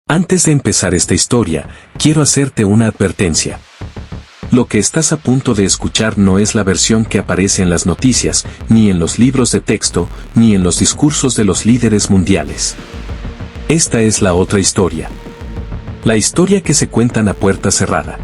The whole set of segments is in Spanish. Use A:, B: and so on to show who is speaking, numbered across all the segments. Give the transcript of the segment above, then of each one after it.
A: Antes de empezar esta historia, quiero hacerte una advertencia. Lo que estás a punto de escuchar no es la versión que aparece en las noticias, ni en los libros de texto, ni en los discursos de los líderes mundiales. Esta es la otra historia. La historia que se cuentan a puerta cerrada.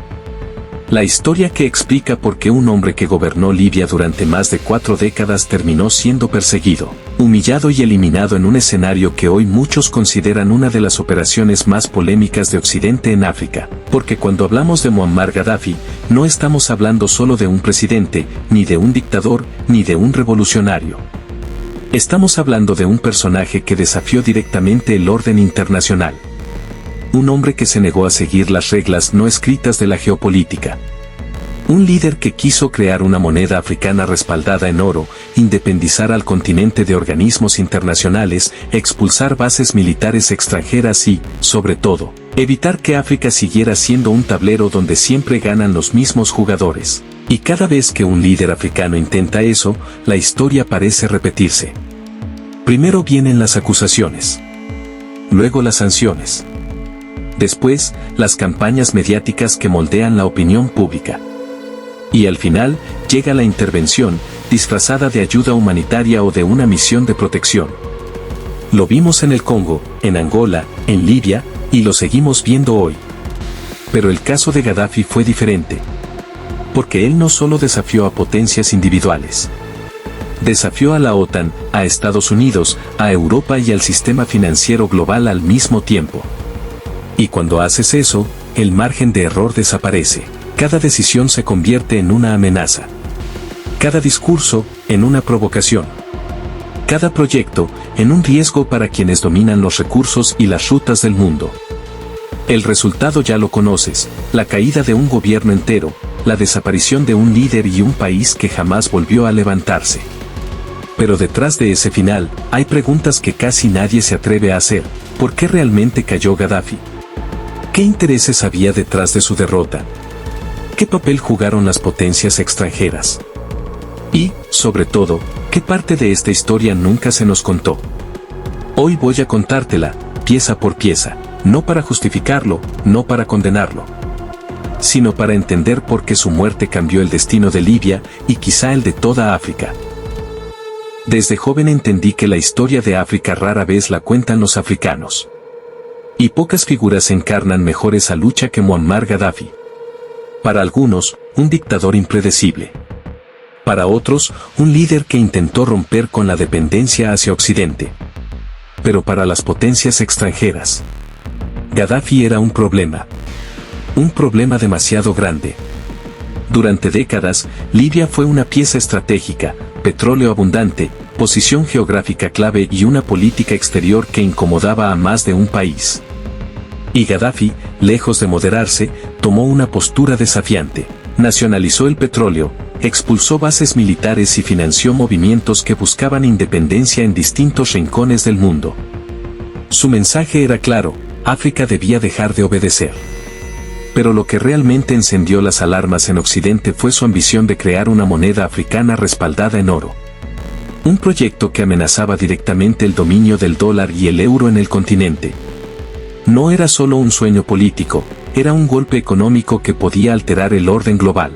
A: La historia que explica por qué un hombre que gobernó Libia durante más de 4 décadas terminó siendo perseguido, humillado y eliminado en un escenario que hoy muchos consideran una de las operaciones más polémicas de Occidente en África, porque cuando hablamos de Muammar Gaddafi, no estamos hablando solo de un presidente, ni de un dictador, ni de un revolucionario. Estamos hablando de un personaje que desafió directamente el orden internacional. Un hombre que se negó a seguir las reglas no escritas de la geopolítica. Un líder que quiso crear una moneda africana respaldada en oro, independizar al continente de organismos internacionales, expulsar bases militares extranjeras y, sobre todo, evitar que África siguiera siendo un tablero donde siempre ganan los mismos jugadores. Y cada vez que un líder africano intenta eso, la historia parece repetirse. Primero vienen las acusaciones. Luego las sanciones. Después, las campañas mediáticas que moldean la opinión pública. Y al final, llega la intervención, disfrazada de ayuda humanitaria o de una misión de protección. Lo vimos en el Congo, en Angola, en Libia, y lo seguimos viendo hoy. Pero el caso de Gaddafi fue diferente. Porque él no solo desafió a potencias individuales. Desafió a la OTAN, a Estados Unidos, a Europa y al sistema financiero global al mismo tiempo. Y cuando haces eso, el margen de error desaparece. Cada decisión se convierte en una amenaza. Cada discurso, en una provocación. Cada proyecto, en un riesgo para quienes dominan los recursos y las rutas del mundo. El resultado ya lo conoces, la caída de un gobierno entero, la desaparición de un líder y un país que jamás volvió a levantarse. Pero detrás de ese final, hay preguntas que casi nadie se atreve a hacer. ¿Por qué realmente cayó Gaddafi? ¿Qué intereses había detrás de su derrota? ¿Qué papel jugaron las potencias extranjeras? Y, sobre todo, ¿qué parte de esta historia nunca se nos contó? Hoy voy a contártela, pieza por pieza, no para justificarlo, no para condenarlo, sino para entender por qué su muerte cambió el destino de Libia y quizá el de toda África. Desde joven entendí que la historia de África rara vez la cuentan los africanos. Y pocas figuras encarnan mejor esa lucha que Muammar Gaddafi. Para algunos, un dictador impredecible. Para otros, un líder que intentó romper con la dependencia hacia Occidente. Pero para las potencias extranjeras, Gaddafi era un problema. Un problema demasiado grande. Durante décadas, Libia fue una pieza estratégica, petróleo abundante, posición geográfica clave y una política exterior que incomodaba a más de un país. Y Gaddafi, lejos de moderarse, tomó una postura desafiante. Nacionalizó el petróleo, expulsó bases militares y financió movimientos que buscaban independencia en distintos rincones del mundo. Su mensaje era claro: África debía dejar de obedecer. Pero lo que realmente encendió las alarmas en Occidente fue su ambición de crear una moneda africana respaldada en oro. Un proyecto que amenazaba directamente el dominio del dólar y el euro en el continente. No era solo un sueño político, era un golpe económico que podía alterar el orden global.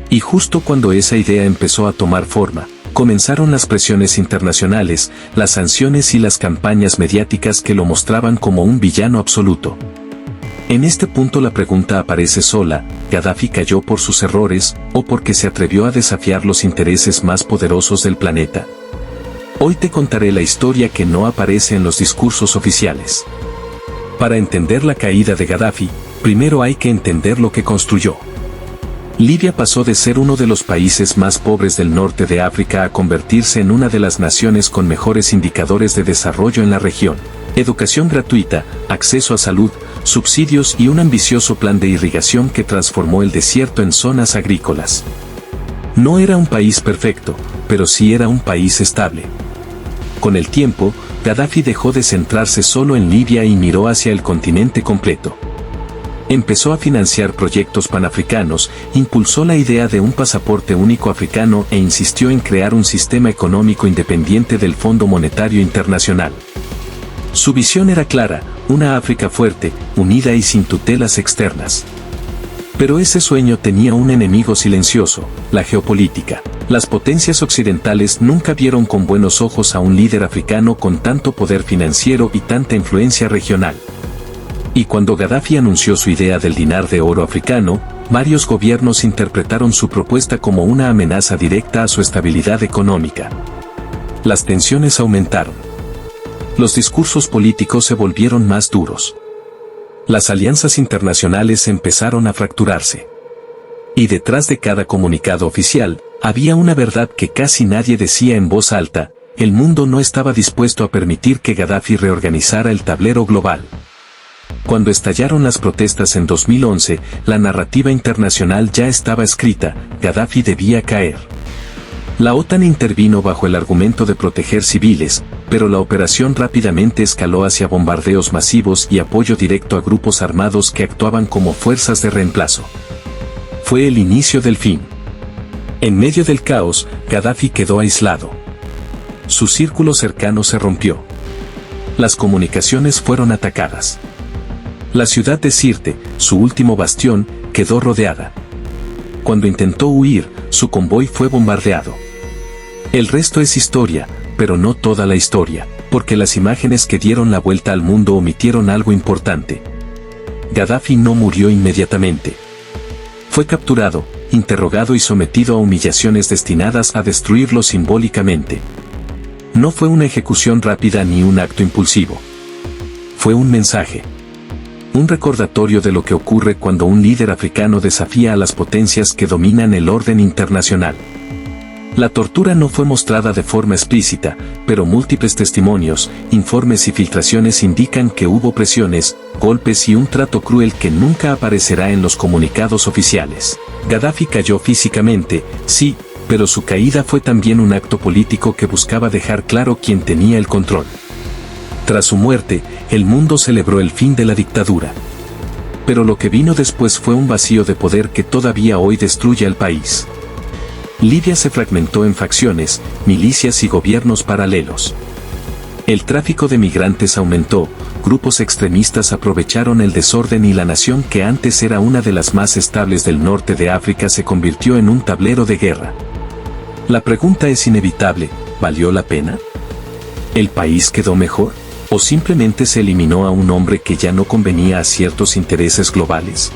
A: Y justo cuando esa idea empezó a tomar forma, comenzaron las presiones internacionales, las sanciones y las campañas mediáticas que lo mostraban como un villano absoluto. En este punto la pregunta aparece sola: ¿Gaddafi cayó por sus errores, o porque se atrevió a desafiar los intereses más poderosos del planeta? Hoy te contaré la historia que no aparece en los discursos oficiales. Para entender la caída de Gaddafi, primero hay que entender lo que construyó. Libia pasó de ser uno de los países más pobres del norte de África a convertirse en una de las naciones con mejores indicadores de desarrollo en la región. Educación gratuita, acceso a salud, subsidios y un ambicioso plan de irrigación que transformó el desierto en zonas agrícolas. No era un país perfecto, pero sí era un país estable. Con el tiempo, Gaddafi dejó de centrarse solo en Libia y miró hacia el continente completo. Empezó a financiar proyectos panafricanos, impulsó la idea de un pasaporte único africano e insistió en crear un sistema económico independiente del Fondo Monetario Internacional. Su visión era clara: una África fuerte, unida y sin tutelas externas. Pero ese sueño tenía un enemigo silencioso, la geopolítica. Las potencias occidentales nunca vieron con buenos ojos a un líder africano con tanto poder financiero y tanta influencia regional. Y cuando Gaddafi anunció su idea del dinar de oro africano, varios gobiernos interpretaron su propuesta como una amenaza directa a su estabilidad económica. Las tensiones aumentaron. Los discursos políticos se volvieron más duros. Las alianzas internacionales empezaron a fracturarse. Y detrás de cada comunicado oficial, había una verdad que casi nadie decía en voz alta: el mundo no estaba dispuesto a permitir que Gaddafi reorganizara el tablero global. Cuando estallaron las protestas en 2011, la narrativa internacional ya estaba escrita: Gaddafi debía caer. La OTAN intervino bajo el argumento de proteger civiles, pero la operación rápidamente escaló hacia bombardeos masivos y apoyo directo a grupos armados que actuaban como fuerzas de reemplazo. Fue el inicio del fin. En medio del caos, Gaddafi quedó aislado. Su círculo cercano se rompió. Las comunicaciones fueron atacadas. La ciudad de Sirte, su último bastión, quedó rodeada. Cuando intentó huir, su convoy fue bombardeado. El resto es historia, pero no toda la historia, porque las imágenes que dieron la vuelta al mundo omitieron algo importante. Gaddafi no murió inmediatamente. Fue capturado, interrogado y sometido a humillaciones destinadas a destruirlo simbólicamente. No fue una ejecución rápida ni un acto impulsivo. Fue un mensaje. Un recordatorio de lo que ocurre cuando un líder africano desafía a las potencias que dominan el orden internacional. La tortura no fue mostrada de forma explícita, pero múltiples testimonios, informes y filtraciones indican que hubo presiones, golpes y un trato cruel que nunca aparecerá en los comunicados oficiales. Gaddafi cayó físicamente, sí, pero su caída fue también un acto político que buscaba dejar claro quién tenía el control. Tras su muerte, el mundo celebró el fin de la dictadura. Pero lo que vino después fue un vacío de poder que todavía hoy destruye al país. Libia se fragmentó en facciones, milicias y gobiernos paralelos. El tráfico de migrantes aumentó, grupos extremistas aprovecharon el desorden y la nación que antes era una de las más estables del norte de África se convirtió en un tablero de guerra. La pregunta es inevitable: ¿valió la pena? ¿El país quedó mejor? ¿O simplemente se eliminó a un hombre que ya no convenía a ciertos intereses globales?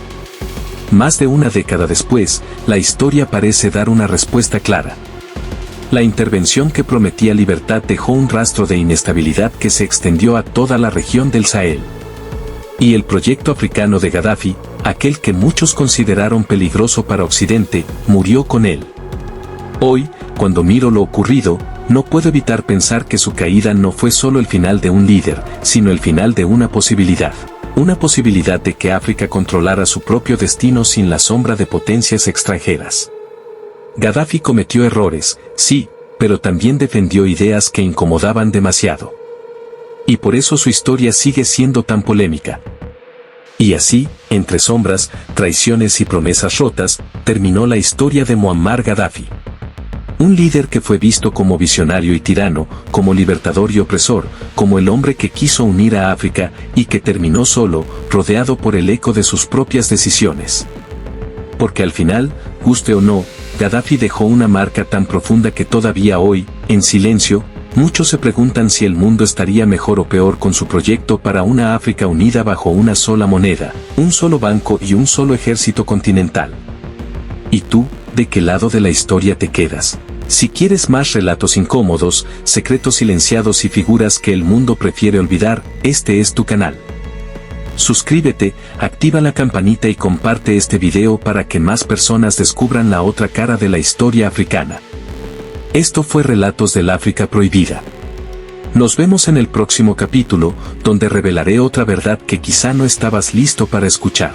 A: Más de una década después, la historia parece dar una respuesta clara. La intervención que prometía libertad dejó un rastro de inestabilidad que se extendió a toda la región del Sahel. Y el proyecto africano de Gaddafi, aquel que muchos consideraron peligroso para Occidente, murió con él. Hoy, cuando miro lo ocurrido, no puedo evitar pensar que su caída no fue solo el final de un líder, sino el final de una posibilidad. Una posibilidad de que África controlara su propio destino sin la sombra de potencias extranjeras. Gaddafi cometió errores, sí, pero también defendió ideas que incomodaban demasiado. Y por eso su historia sigue siendo tan polémica. Y así, entre sombras, traiciones y promesas rotas, terminó la historia de Muammar Gaddafi. Un líder que fue visto como visionario y tirano, como libertador y opresor, como el hombre que quiso unir a África y que terminó solo, rodeado por el eco de sus propias decisiones. Porque al final, guste o no, Gaddafi dejó una marca tan profunda que todavía hoy, en silencio, muchos se preguntan si el mundo estaría mejor o peor con su proyecto para una África unida bajo una sola moneda, un solo banco y un solo ejército continental. ¿Y tú, de qué lado de la historia te quedas? Si quieres más relatos incómodos, secretos silenciados y figuras que el mundo prefiere olvidar, este es tu canal. Suscríbete, activa la campanita y comparte este video para que más personas descubran la otra cara de la historia africana. Esto fue Relatos del África Prohibida. Nos vemos en el próximo capítulo, donde revelaré otra verdad que quizá no estabas listo para escuchar.